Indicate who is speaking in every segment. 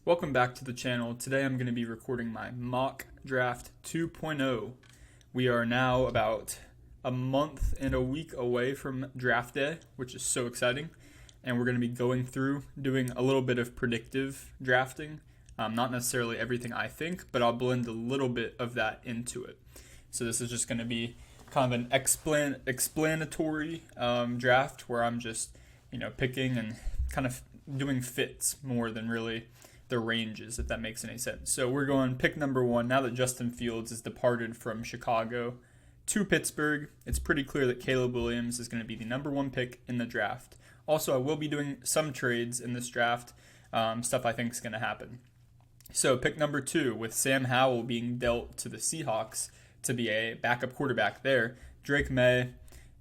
Speaker 1: Welcome back to the channel. Today I'm going to be recording my mock draft 2.0. We are now about a month and a week away from draft day, which is so exciting. And we're going to be going through doing a little bit of predictive drafting. Not necessarily everything I think, but I'll blend a little bit of that into it. So this is just going to be kind of an explanatory draft where I'm just, picking and kind of doing fits more than really the ranges, if that makes any sense. So we're going pick number 1. Now that Justin Fields is departed from Chicago to Pittsburgh, it's pretty clear that Caleb Williams is going to be the number 1 pick in the draft. Also, I will be doing some trades in this draft, stuff I think is going to happen. So pick number 2, with Sam Howell being dealt to the Seahawks to be a backup quarterback there, Drake May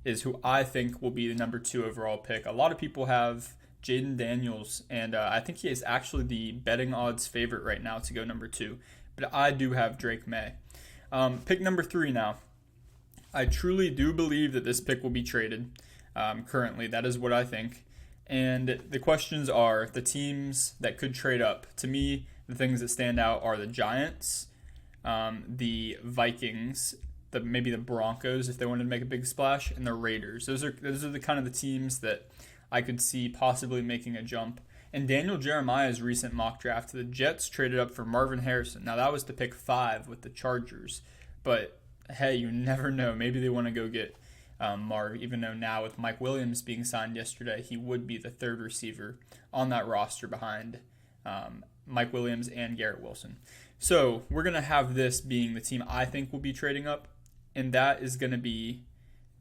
Speaker 1: is who I think will be the number 2 overall pick. A lot of people have Jayden Daniels, and I think he is actually the betting odds favorite right now to go number 2. But I do have Drake May. Pick number 3 now. I truly do believe that this pick will be traded. Currently, that is what I think. And the questions are the teams that could trade up. To me, the things that stand out are the Giants, the Vikings, maybe the Broncos if they wanted to make a big splash, and the Raiders. Those are the kind of the teams that I could see possibly making a jump. And Daniel Jeremiah's recent mock draft, the Jets traded up for Marvin Harrison. Now, that was to pick 5 with the Chargers. But, hey, you never know. Maybe they want to go get Marv, even though now with Mike Williams being signed yesterday, he would be the 3rd receiver on that roster behind Mike Williams and Garrett Wilson. So we're going to have this being the team I think will be trading up, and that is going to be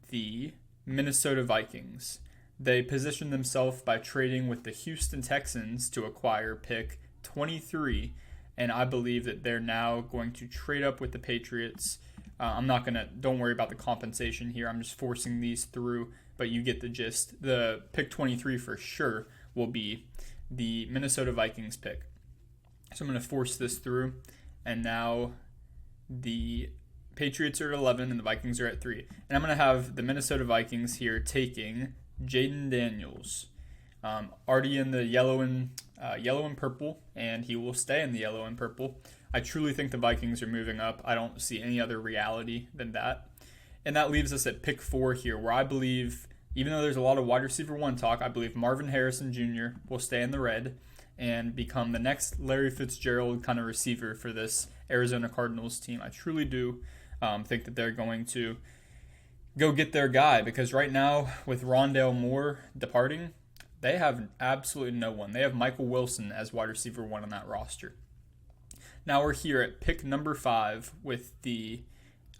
Speaker 1: the Minnesota Vikings. They positioned themselves by trading with the Houston Texans to acquire pick 23, and I believe that they're now going to trade up with the Patriots. Don't worry about the compensation here. I'm just forcing these through, but you get the gist. The pick 23 for sure will be the Minnesota Vikings pick. So I'm going to force this through, and now the Patriots are at 11 and the Vikings are at 3. And I'm going to have the Minnesota Vikings here taking Jayden Daniels, already in the yellow and purple, and he will stay in the yellow and purple. I truly think the Vikings are moving up. I don't see any other reality than that. And that leaves us at pick 4 here, where I believe, even though there's a lot of wide receiver 1 talk, I believe Marvin Harrison Jr. will stay in the red and become the next Larry Fitzgerald kind of receiver for this Arizona Cardinals team. I truly do think that they're going to go get their guy, because right now with Rondale Moore departing, they have absolutely no one. They have Michael Wilson as wide receiver 1 on that roster. Now we're here at pick number 5 with the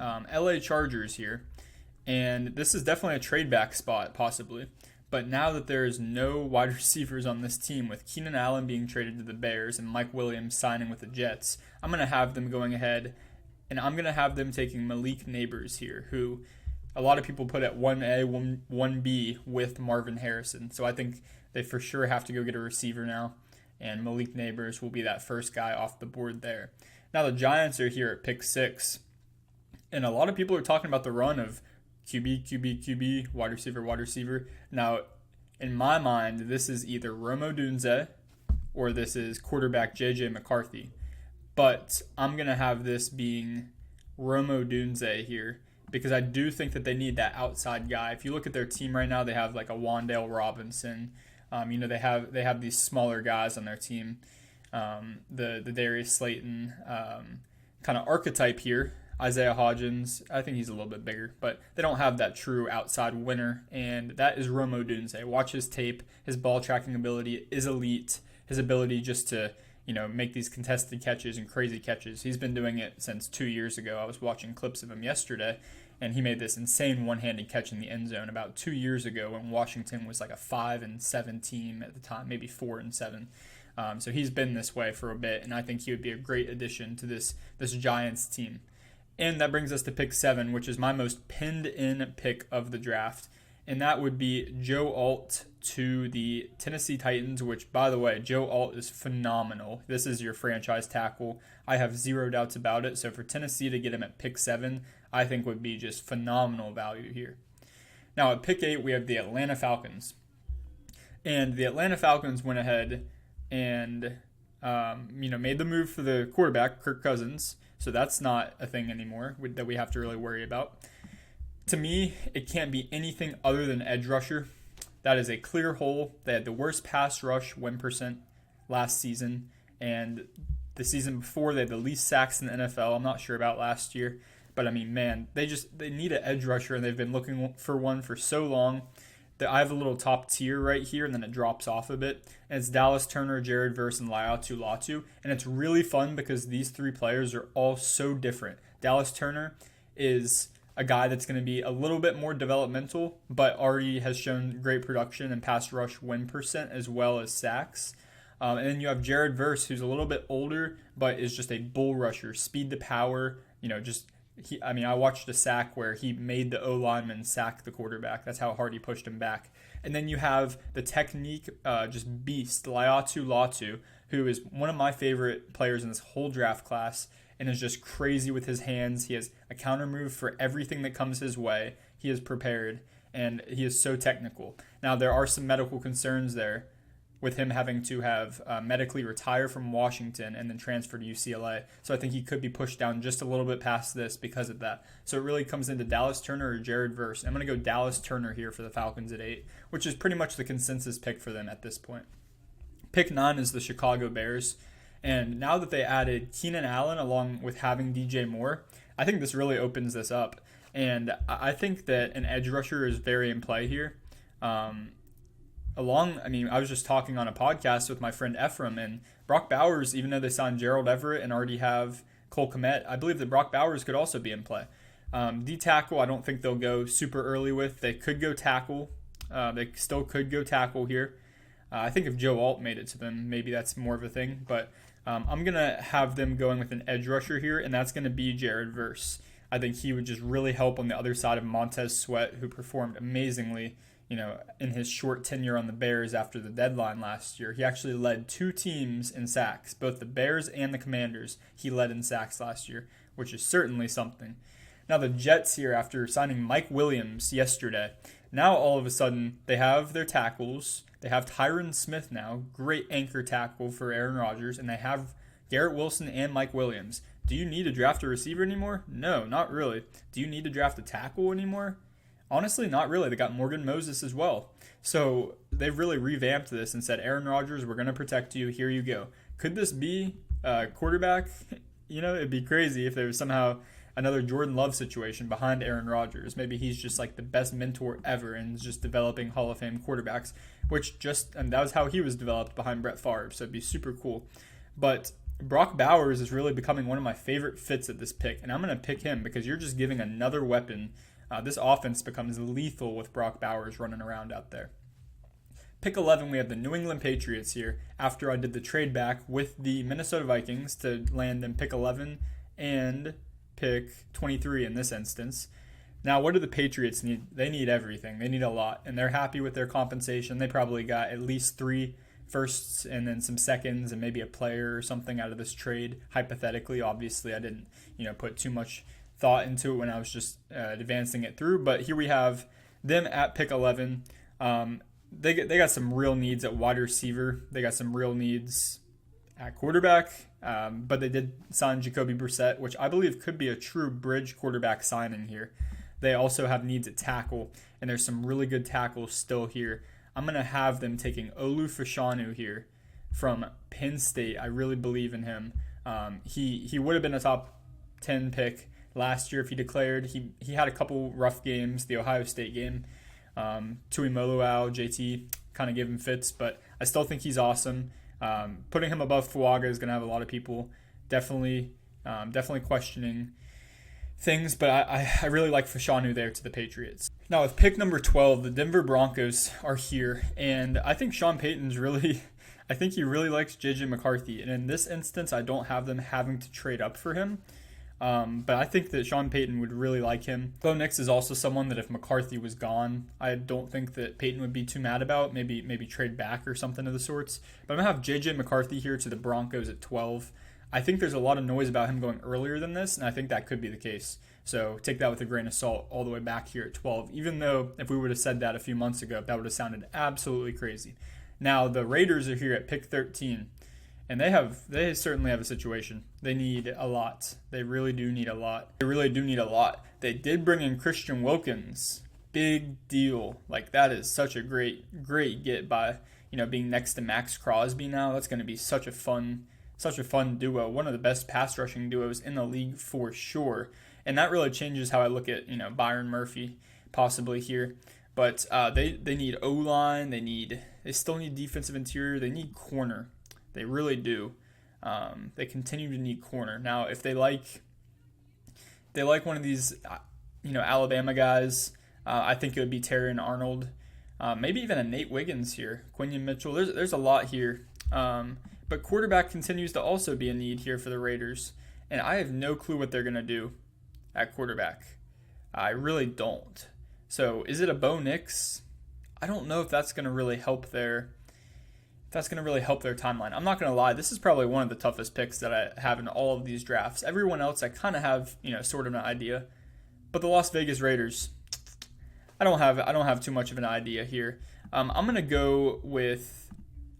Speaker 1: LA Chargers here, and this is definitely a trade back spot possibly. But now that there is no wide receivers on this team, with Keenan Allen being traded to the Bears and Mike Williams signing with the Jets, I'm going to have them going ahead, and I'm going to have them taking Malik Nabers here, who a lot of people put at 1A, 1B with Marvin Harrison. So I think they for sure have to go get a receiver now, and Malik Nabers will be that first guy off the board there. Now the Giants are here at pick 6, and a lot of people are talking about the run of QB, wide receiver. Now, in my mind, this is either Rome Odunze or this is quarterback J.J. McCarthy. But I'm going to have this being Rome Odunze here, because I do think that they need that outside guy. If you look at their team right now, they have like a Wan'Dale Robinson. They have these smaller guys on their team. The Darius Slayton kind of archetype here. Isaiah Hodgins, I think he's a little bit bigger, but they don't have that true outside winner, and that is Rome Odunze. Watch his tape. His ball tracking ability is elite. His ability just to, make these contested catches and crazy catches. He's been doing it since 2 years ago. I was watching clips of him yesterday, and he made this insane one-handed catch in the end zone about 2 years ago when Washington was like a 5-7 team at the time, maybe 4-7. So he's been this way for a bit, and I think he would be a great addition to this Giants team. And that brings us to pick 7, which is my most pinned-in pick of the draft. And that would be Joe Alt to the Tennessee Titans, which, by the way, Joe Alt is phenomenal. This is your franchise tackle. I have zero doubts about it. So for Tennessee to get him at pick 7, I think would be just phenomenal value here. Now at pick 8, we have the Atlanta Falcons. And the Atlanta Falcons went ahead and made the move for the quarterback, Kirk Cousins. So that's not a thing anymore that we have to really worry about. To me, it can't be anything other than edge rusher. That is a clear hole. They had the worst pass rush win percent last season, and the season before they had the least sacks in the NFL. I'm not sure about last year, but I mean, man, they need an edge rusher, and they've been looking for one for so long. That I have a little top tier right here, and then it drops off a bit. And it's Dallas Turner, Jared Verse, and Laiatu Latu. And it's really fun because these three players are all so different. Dallas Turner is a guy that's going to be a little bit more developmental, but already has shown great production and pass rush win percent as well as sacks. And then you have Jared Verse, who's a little bit older, but is just a bull rusher, speed to power, I watched a sack where he made the O-lineman sack the quarterback. That's how hard he pushed him back. And then you have the technique, just beast, Laiatu Latu, who is one of my favorite players in this whole draft class and is just crazy with his hands. He has a counter move for everything that comes his way. He is prepared, and he is so technical. Now, there are some medical concerns there, with him having to have medically retire from Washington and then transfer to UCLA. So I think he could be pushed down just a little bit past this because of that. So it really comes into Dallas Turner or Jared Verse. I'm going to go Dallas Turner here for the Falcons at 8, which is pretty much the consensus pick for them at this point. Pick 9 is the Chicago Bears. And now that they added Keenan Allen along with having DJ Moore, I think this really opens this up. And I think that an edge rusher is very in play here. I was just talking on a podcast with my friend Ephraim, and Brock Bowers, even though they signed Gerald Everett and already have Cole Kmet, I believe that Brock Bowers could also be in play. D-tackle, I don't think they'll go super early with. They could go tackle. They still could go tackle here. I think if Joe Alt made it to them, maybe that's more of a thing. But I'm going to have them going with an edge rusher here, and that's going to be Jared Verse. I think he would just really help on the other side of Montez Sweat, who performed amazingly in his short tenure on the Bears after the deadline last year. He actually led 2 teams in sacks, both the Bears and the Commanders. He led in sacks last year, which is certainly something. Now the Jets here, after signing Mike Williams yesterday, now all of a sudden they have their tackles. They have Tyron Smith now, great anchor tackle for Aaron Rodgers, and they have Garrett Wilson and Mike Williams. Do you need to draft a receiver anymore? No, not really. Do you need to draft a tackle anymore? Honestly, not really. They got Morgan Moses as well. So they've really revamped this and said, Aaron Rodgers, we're going to protect you. Here you go. Could this be a quarterback? It'd be crazy if there was somehow another Jordan Love situation behind Aaron Rodgers. Maybe he's just like the best mentor ever and is just developing Hall of Fame quarterbacks, and that was how he was developed behind Brett Favre. So it'd be super cool. But Brock Bowers is really becoming one of my favorite fits at this pick, and I'm going to pick him because you're just giving another weapon. This offense becomes lethal with Brock Bowers running around out there. Pick 11, we have the New England Patriots here after I did the trade back with the Minnesota Vikings to land them pick 11 and pick 23 in this instance. Now, what do the Patriots need? They need everything. They need a lot, and they're happy with their compensation. They probably got at least 3 firsts and then some seconds and maybe a player or something out of this trade, hypothetically. Obviously, I didn't put too much thought into it when I was just advancing it through. But here we have them at pick 11. They got some real needs at wide receiver. They got some real needs at quarterback. But they did sign Jacoby Brissett, which I believe could be a true bridge quarterback signing here. They also have needs at tackle, and there's some really good tackles still here. I'm going to have them taking Olu Fashanu here from Penn State. I really believe in him. He would have been a top 10 pick last year if he declared. He had a couple rough games, the Ohio State game. Tui Moluau, JT kind of gave him fits, but I still think he's awesome. Putting him above Fuaga is going to have a lot of people definitely questioning things, but I really like Fashanu there to the Patriots. Now with pick number 12, the Denver Broncos are here, and I think Sean Payton's I think he really likes JJ McCarthy, and in this instance, I don't have them having to trade up for him. But I think that Sean Payton would really like him. Bo Nix is also someone that if McCarthy was gone, I don't think that Payton would be too mad about. Maybe trade back or something of the sorts. But I'm going to have JJ McCarthy here to the Broncos at 12. I think there's a lot of noise about him going earlier than this, and I think that could be the case. So take that with a grain of salt all the way back here at 12, even though if we would have said that a few months ago, that would have sounded absolutely crazy. Now, the Raiders are here at pick 13, And they certainly have a situation. They need a lot. They really do need a lot. They did bring in Christian Wilkins. Big deal. Like, that is such a great get by, being next to Max Crosby now. That's going to be such a fun duo. One of the best pass rushing duos in the league for sure. And that really changes how I look at, Byron Murphy possibly here. But they need O-line. They still need defensive interior. They need corner. They really do. They continue to need corner. Now, if they like one of these, Alabama guys, I think it would be Terrion Arnold. Maybe even a Nate Wiggins here. Quinion Mitchell. There's a lot here. But quarterback continues to also be a need here for the Raiders. And I have no clue what they're going to do at quarterback. I really don't. So is it a Bo Nix? I don't know if that's going to really help their timeline. I'm not going to lie. This is probably one of the toughest picks that I have in all of these drafts. Everyone else, I kind of have, sort of an idea. But the Las Vegas Raiders, I don't have too much of an idea here. I'm going to go with,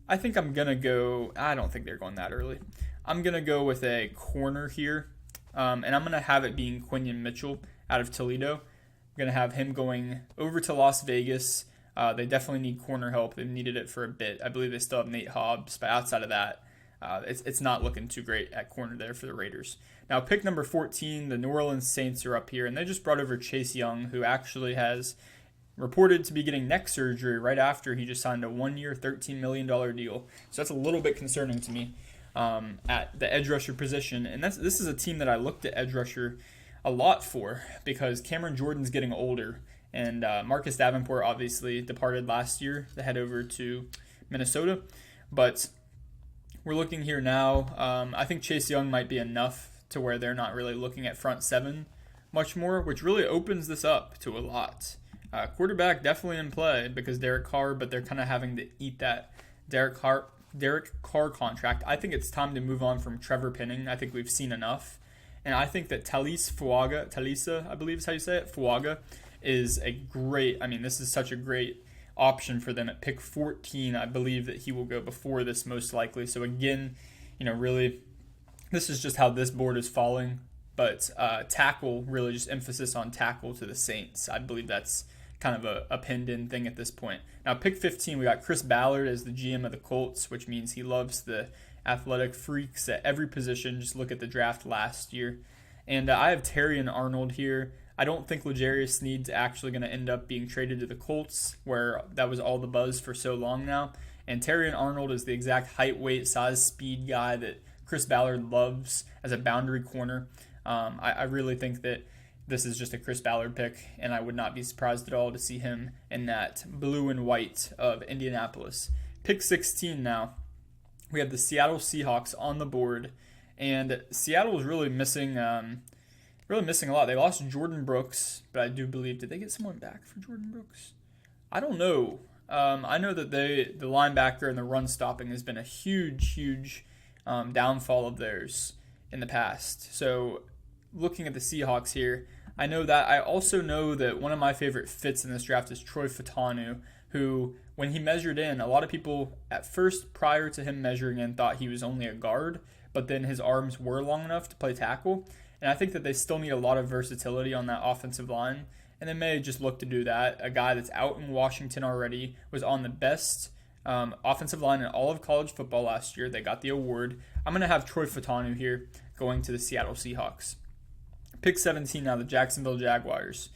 Speaker 1: I don't think they're going that early. I'm going to go with a corner here. And I'm going to have it being Quinion Mitchell out of Toledo. I'm going to have him going over to Las Vegas. They definitely need corner help. They've needed it for a bit. I believe they still have Nate Hobbs, but outside of that, it's not looking too great at corner there for the Raiders. Now, pick number 14, the New Orleans Saints are up here, and they just brought over Chase Young, who actually has reported to be getting neck surgery right after he just signed a 1-year, $13 million deal. So that's a little bit concerning to me at the edge rusher position. And this is a team that I looked at edge rusher a lot for because Cameron Jordan's getting older. And Marcus Davenport obviously departed last year to head over to Minnesota. But we're looking here now. I think Chase Young might be enough to where they're not really looking at front seven much more, which really opens this up to a lot. Quarterback definitely in play because Derek Carr, but they're kind of having to eat that Derek Carr contract. I think it's time to move on from Trevor Penning. I think we've seen enough. And I think that Talisa, I believe is how you say it, Fuaga, is this is such a great option for them at pick 14. I believe that he will go before this most likely. So again, really, this is just how this board is falling. But tackle, really just emphasis on tackle to the Saints. I believe that's kind of a pinned-in thing at this point. Now, pick 15, we got Chris Ballard as the GM of the Colts, which means he loves the athletic freaks at every position. Just look at the draft last year. And I have Terrion Arnold here. I don't think L'Jarius Sneed's actually going to end up being traded to the Colts, where that was all the buzz for so long now. And Terrion Arnold is the exact height, weight, size, speed guy that Chris Ballard loves as a boundary corner. I really think that this is just a Chris Ballard pick, and I would not be surprised at all to see him in that blue and white of Indianapolis. Pick 16 now. We have the Seattle Seahawks on the board, and Seattle is really missing a lot. They lost Jordan Brooks, but I do believe, did they get someone back for Jordan Brooks? I don't know. I know that the linebacker and the run stopping has been a huge downfall of theirs in the past. So looking at the Seahawks here, I also know that one of my favorite fits in this draft is Troy Fautanu, who, when he measured in, a lot of people at first prior to him measuring in thought he was only a guard, but then his arms were long enough to play tackle. And I think that they still need a lot of versatility on that offensive line, and they may just look to do that. A guy that's out in Washington already, was on the best offensive line in all of college football last year. They got the award. I'm going to have Troy Fautanu here going to the Seattle Seahawks. Pick 17 now, the Jacksonville Jaguars.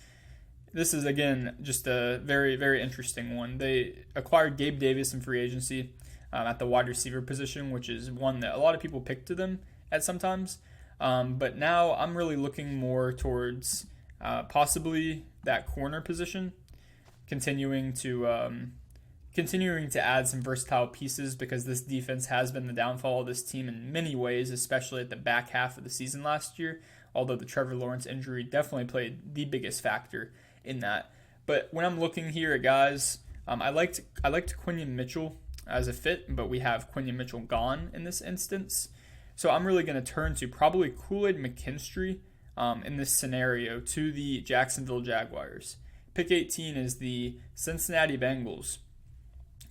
Speaker 1: This is, again, just a very, very interesting one. They acquired Gabe Davis in free agency at the wide receiver position, which is one that a lot of people pick to them at sometimes. But now I'm really looking more towards possibly that corner position, continuing to add some versatile pieces, because this defense has been the downfall of this team in many ways, especially at the back half of the season last year, although the Trevor Lawrence injury definitely played the biggest factor in that. But when I'm looking here at guys, I liked Quinion Mitchell as a fit, but we have Quinion Mitchell gone in this instance. So I'm really going to turn to probably Kool-Aid McKinstry in this scenario to the Jacksonville Jaguars. Pick 18 is the Cincinnati Bengals.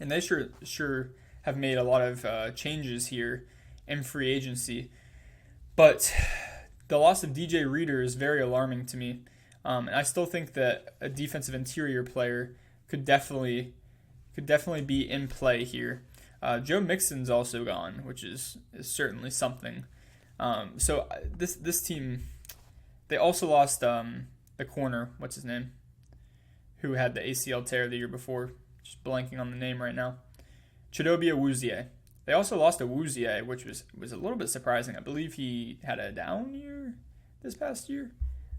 Speaker 1: And they sure have made a lot of changes here in free agency. But the loss of DJ Reader is very alarming to me. And I still think that a defensive interior player could definitely be in play here. Joe Mixon's also gone, which is certainly something. So this team, they also lost the corner, what's his name, who had the ACL tear the year before. Just blanking on the name right now. Chidobe Awuzie. They also lost Awuzie, which was a little bit surprising. I believe he had a down year this past year.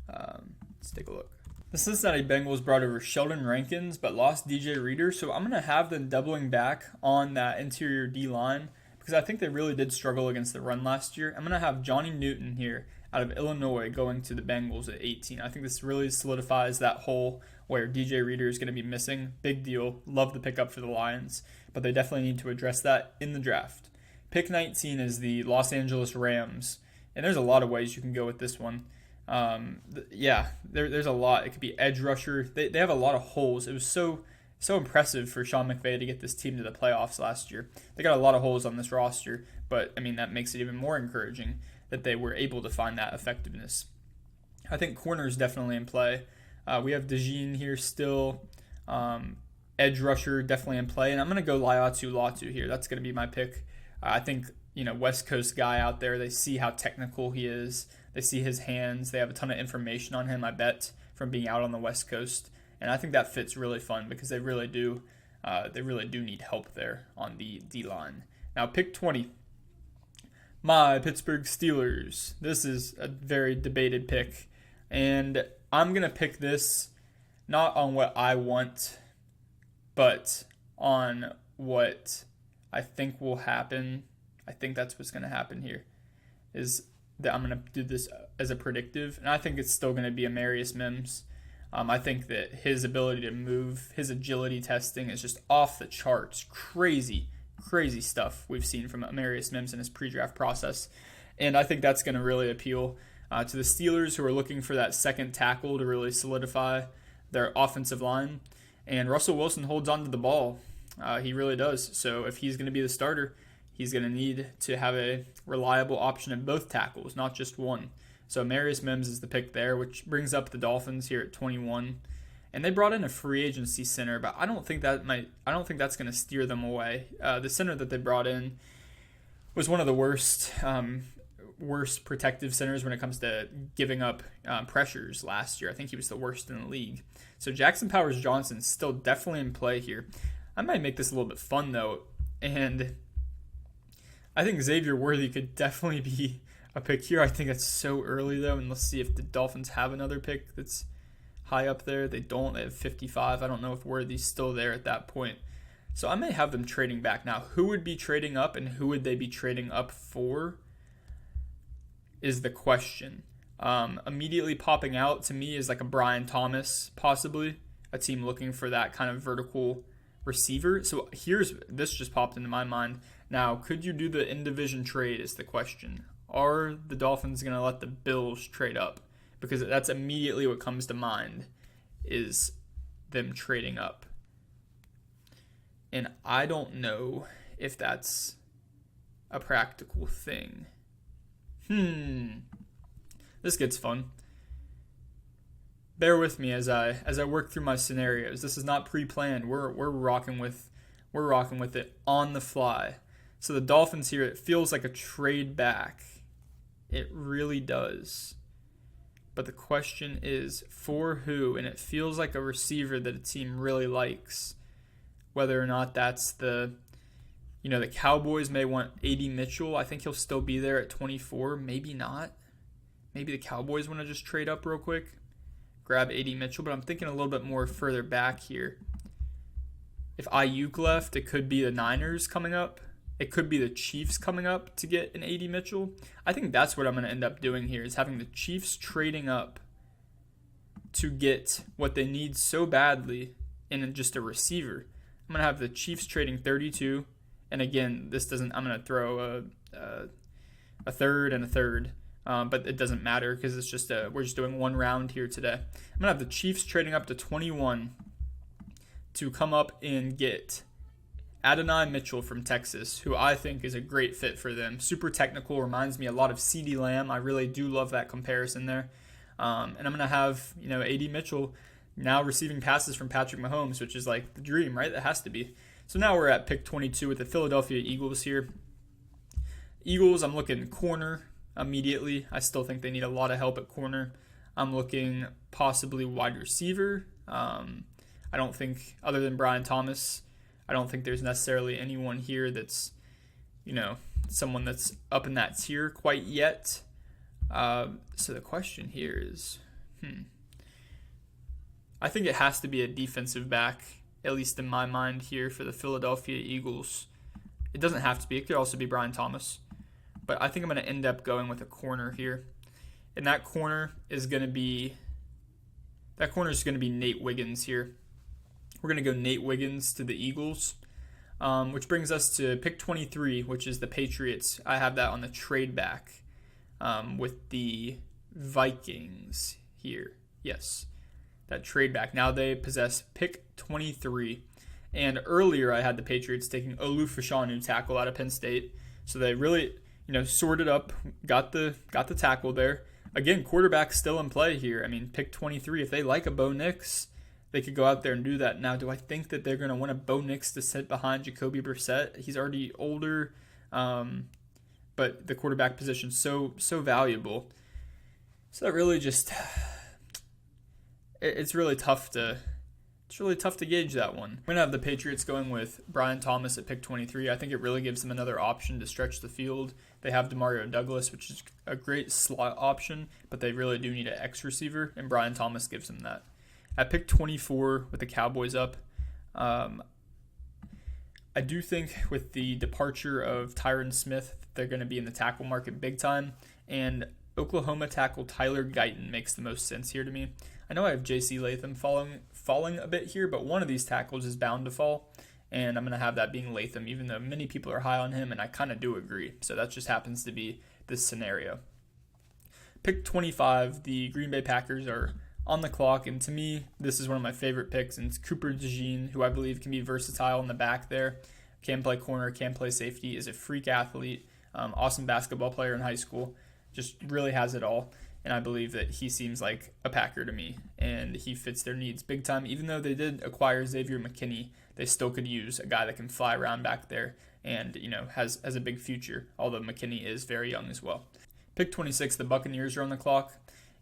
Speaker 1: Let's take a look. The Cincinnati Bengals brought over Sheldon Rankins, but lost DJ Reader, so I'm going to have them doubling back on that interior D-line because I think they really did struggle against the run last year. I'm going to have Johnny Newton here out of Illinois going to the Bengals at 18. I think this really solidifies that hole where DJ Reader is going to be missing. Big deal. Love the pickup for the Lions, but they definitely need to address that in the draft. Pick 19 is the Los Angeles Rams, and there's a lot of ways you can go with this one. There's a lot. It could be edge rusher. They have a lot of holes. It was so impressive for Sean McVay to get this team to the playoffs last year. They got a lot of holes on this roster, but I mean that makes it even more encouraging that they were able to find that effectiveness. I think corner is definitely in play. We have DeJean here still. Edge rusher definitely in play, and I'm going to go Laiatu Latu here. That's going to be my pick. I think West Coast guy out there. They see how technical he is. They see his hands. They have a ton of information on him, I bet, from being out on the West Coast. And I think that fits really fun because they really do need help there on the D-line. Now, pick 20. My Pittsburgh Steelers. This is a very debated pick. And I'm going to pick this not on what I want, but on what I think will happen. I think that's what's going to happen here is that I'm going to do this as a predictive, and I think it's still going to be Amarius Mims. I think that his ability to move, his agility testing is just off the charts. Crazy stuff we've seen from Amarius Mims in his pre-draft process, and I think that's going to really appeal to the Steelers who are looking for that second tackle to really solidify their offensive line. And Russell Wilson holds on to the ball. He really does. So if he's going to be the starter, he's going to need to have a reliable option at both tackles, not just one. So Amarius Mims is the pick there, which brings up the Dolphins here at 21. And they brought in a free agency center, but I don't think that's going to steer them away. The center that they brought in was one of the worst protective centers when it comes to giving up pressures last year. I think he was the worst in the league. So Jackson Powers-Johnson is still definitely in play here. I might make this a little bit fun though, and I think Xavier Worthy could definitely be a pick here. I think it's so early though, and let's see if the Dolphins have another pick that's high up there. They don't. They have 55. I don't know if Worthy's still there at that point. So I may have them trading back. Now, who would be trading up and who would they be trading up for is the question. Immediately popping out to me is like a Brian Thomas, possibly, a team looking for that kind of vertical receiver. So this just popped into my mind. Now, could you do the in-division trade is the question. Are the Dolphins going to let the Bills trade up? Because that's immediately what comes to mind is them trading up. And I don't know if that's a practical thing. This gets fun. Bear with me as I work through my scenarios. This is not pre-planned. We're rocking with it on the fly. So the Dolphins here, it feels like a trade back. It really does. But the question is for who? And it feels like a receiver that a team really likes. Whether or not that's the Cowboys may want A.D. Mitchell. I think he'll still be there at 24. Maybe not. Maybe the Cowboys want to just trade up real quick, grab A.D. Mitchell. But I'm thinking a little bit more further back here. If Ayuk left, it could be the Niners coming up. It could be the Chiefs coming up to get an A.D. Mitchell. I think that's what I'm going to end up doing here is having the Chiefs trading up to get what they need so badly in just a receiver. I'm going to have the Chiefs trading 32. And again, I'm going to throw a third and a third. But it doesn't matter because it's just we're just doing one round here today. I'm going to have the Chiefs trading up to 21 to come up and get Adonai Mitchell from Texas, who I think is a great fit for them. Super technical, reminds me a lot of CeeDee Lamb. I really do love that comparison there. And I'm going to have, AD Mitchell now receiving passes from Patrick Mahomes, which is like the dream, right? That has to be. So now we're at pick 22 with the Philadelphia Eagles here. Eagles, I'm looking corner immediately. I still think they need a lot of help at corner. I'm looking possibly wide receiver. I don't think, other than Brian Thomas, I don't think there's necessarily anyone here that's, someone that's up in that tier quite yet. So the question here is, I think it has to be a defensive back, at least in my mind here for the Philadelphia Eagles. It doesn't have to be. It could also be Brian Thomas. But I think I'm going to end up going with a corner here. And that corner is going to be Nate Wiggins here. We're going to go Nate Wiggins to the Eagles, which brings us to pick 23, which is the Patriots. I have that on the trade back with the Vikings here. Yes, that trade back. Now they possess pick 23. And earlier I had the Patriots taking Olu Fashanu, tackle out of Penn State. So they really, sorted up, got the tackle there. Again, quarterback still in play here. I mean, pick 23. If they like a Bo Nix, they could go out there and do that. Now, do I think that they're going to want a Bo Nix to sit behind Jacoby Brissett? He's already older, but the quarterback position's so valuable. So that really just, it's really tough to gauge that one. I'm going to have the Patriots going with Brian Thomas at pick 23. I think it really gives them another option to stretch the field. They have Demario Douglas, which is a great slot option, but they really do need an X receiver, and Brian Thomas gives them that. At pick 24 with the Cowboys up, I do think with the departure of Tyron Smith, they're going to be in the tackle market big time, and Oklahoma tackle Tyler Guyton makes the most sense here to me. I know I have J.C. Latham falling a bit here, but one of these tackles is bound to fall, and I'm going to have that being Latham, even though many people are high on him, and I kind of do agree. So that just happens to be this scenario. Pick 25, the Green Bay Packers are on the clock, and to me, this is one of my favorite picks, and it's Cooper DeJean, who I believe can be versatile in the back there. Can play corner, can play safety, is a freak athlete, awesome basketball player in high school, just really has it all. And I believe that he seems like a Packer to me, and he fits their needs big time. Even though they did acquire Xavier McKinney, they still could use a guy that can fly around back there and, has a big future, although McKinney is very young as well. Pick 26, the Buccaneers are on the clock.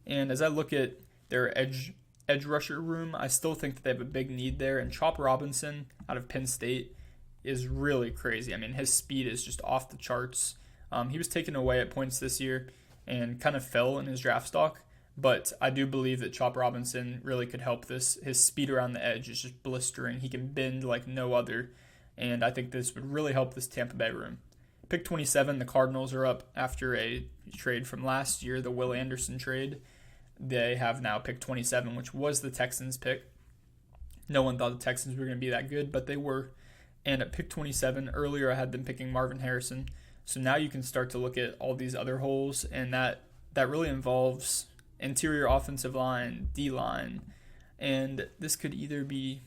Speaker 1: And as I look at their edge rusher room, I still think that they have a big need there. And Chop Robinson out of Penn State is really crazy. I mean, his speed is just off the charts. He was taken away at points this year and kind of fell in his draft stock. But I do believe that Chop Robinson really could help this. His speed around the edge is just blistering. He can bend like no other. And I think this would really help this Tampa Bay room. Pick 27, the Cardinals are up after a trade from last year, the Will Anderson trade. They have now pick 27, which was the Texans' pick. No one thought the Texans were going to be that good, but they were. And at pick 27, earlier I had them picking Marvin Harrison. So now you can start to look at all these other holes, and that really involves interior offensive line, D-line, and this could be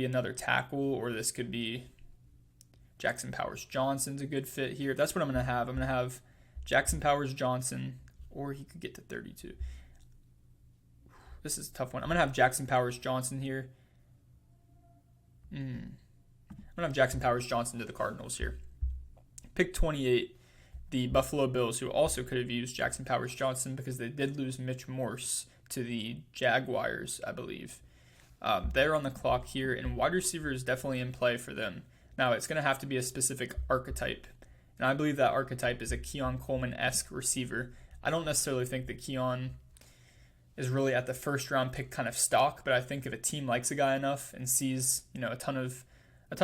Speaker 1: another tackle, or this could be Jackson Powers Johnson's a good fit here. That's what I'm going to have. I'm going to have Jackson Powers Johnson, or he could get to 32. This is a tough one. I'm going to have Jackson Powers Johnson here. I'm going to have Jackson Powers Johnson to the Cardinals here. Pick 28, the Buffalo Bills, who also could have used Jackson Powers Johnson because they did lose Mitch Morse to the Jaguars, I believe. They're on the clock here, and wide receiver is definitely in play for them. Now, it's going to have to be a specific archetype, and I believe that archetype is a Keon Coleman-esque receiver. I don't necessarily think that Keon is really at the first-round pick kind of stock, but I think if a team likes a guy enough and sees, a ton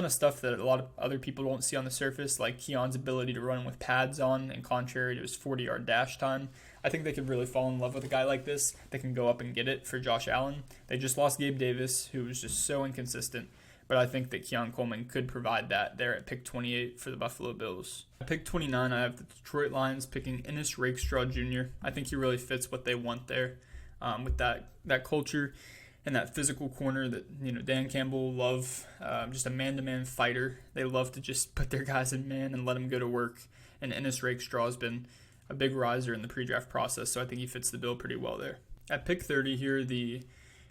Speaker 1: of stuff that a lot of other people won't see on the surface, like Keon's ability to run with pads on, and contrary to his 40-yard dash time, I think they could really fall in love with a guy like this. They can go up and get it for Josh Allen. They just lost Gabe Davis, who was just so inconsistent, but I think that Keon Coleman could provide that there at pick 28 for the Buffalo Bills. At pick 29, I have the Detroit Lions picking Ennis Rakestraw Jr. I think he really fits what they want there with that culture. and that physical corner that, Dan Campbell love, just a man-to-man fighter. They love to just put their guys in man and let them go to work. And Ennis Rakestraw has been a big riser in the pre-draft process, so I think he fits the bill pretty well there. At pick 30 here, the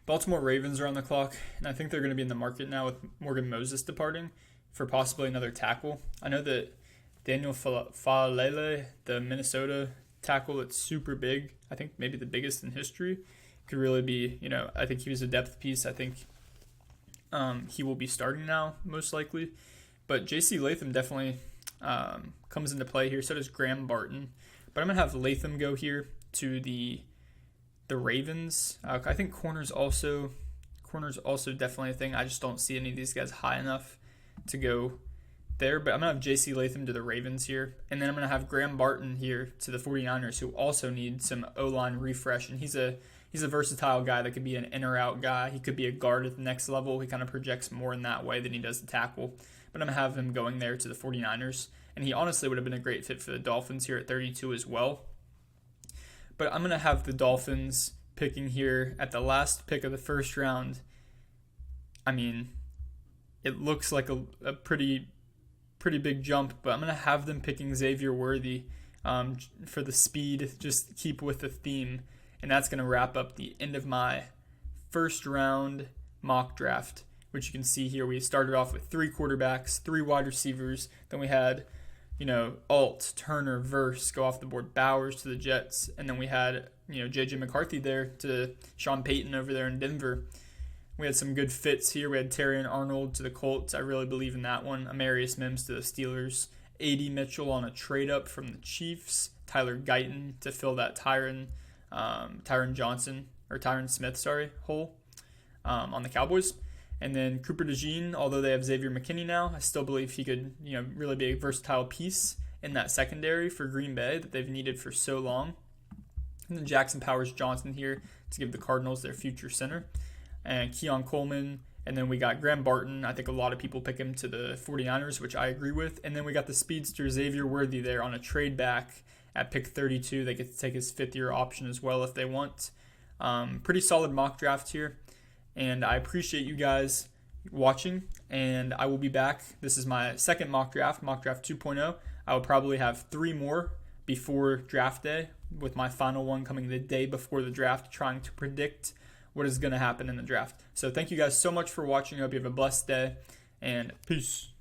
Speaker 1: Baltimore Ravens are on the clock, and I think they're going to be in the market now with Morgan Moses departing for possibly another tackle. I know that Daniel Faalele, the Minnesota tackle that's super big, I think maybe the biggest in history, could really be, I think he was a depth piece. I think he will be starting now, most likely. But J.C. Latham definitely comes into play here. So does Graham Barton. But I'm going to have Latham go here to the Ravens. I think corner's also definitely a thing. I just don't see any of these guys high enough to go there. But I'm going to have J.C. Latham to the Ravens here. And then I'm going to have Graham Barton here to the 49ers, who also need some O-line refresh. And he's a versatile guy that could be an in or out guy. He could be a guard at the next level. He kind of projects more in that way than he does the tackle. But I'm going to have him going there to the 49ers. And he honestly would have been a great fit for the Dolphins here at 32 as well. But I'm going to have the Dolphins picking here at the last pick of the first round. I mean, it looks like a pretty big jump, but I'm going to have them picking Xavier Worthy for the speed, just keep with the theme. And that's going to wrap up the end of my first round mock draft, which you can see here. We started off with 3 quarterbacks, 3 wide receivers. Then we had, Alt, Turner, Verse go off the board, Bowers to the Jets. And then we had, J.J. McCarthy there to Sean Payton over there in Denver. We had some good fits here. We had Terrion Arnold to the Colts. I really believe in that one. Amarius Mims to the Steelers. A.D. Mitchell on a trade-up from the Chiefs. Tyler Guyton to fill that Tyron Smith hole on the Cowboys. And then Cooper DeJean, although they have Xavier McKinney now, I still believe he could, really be a versatile piece in that secondary for Green Bay that they've needed for so long. And then Jackson Powers Johnson here to give the Cardinals their future center. And Keon Coleman. And then we got Graham Barton. I think a lot of people pick him to the 49ers, which I agree with. And then we got the speedster Xavier Worthy there on a trade back at pick 32. They get to take his 5th-year option as well if they want. Pretty solid mock draft here. And I appreciate you guys watching. And I will be back. This is my second mock draft 2.0. I will probably have 3 more before draft day, with my final one coming the day before the draft, trying to predict what is going to happen in the draft. So thank you guys so much for watching. I hope you have a blessed day, and peace.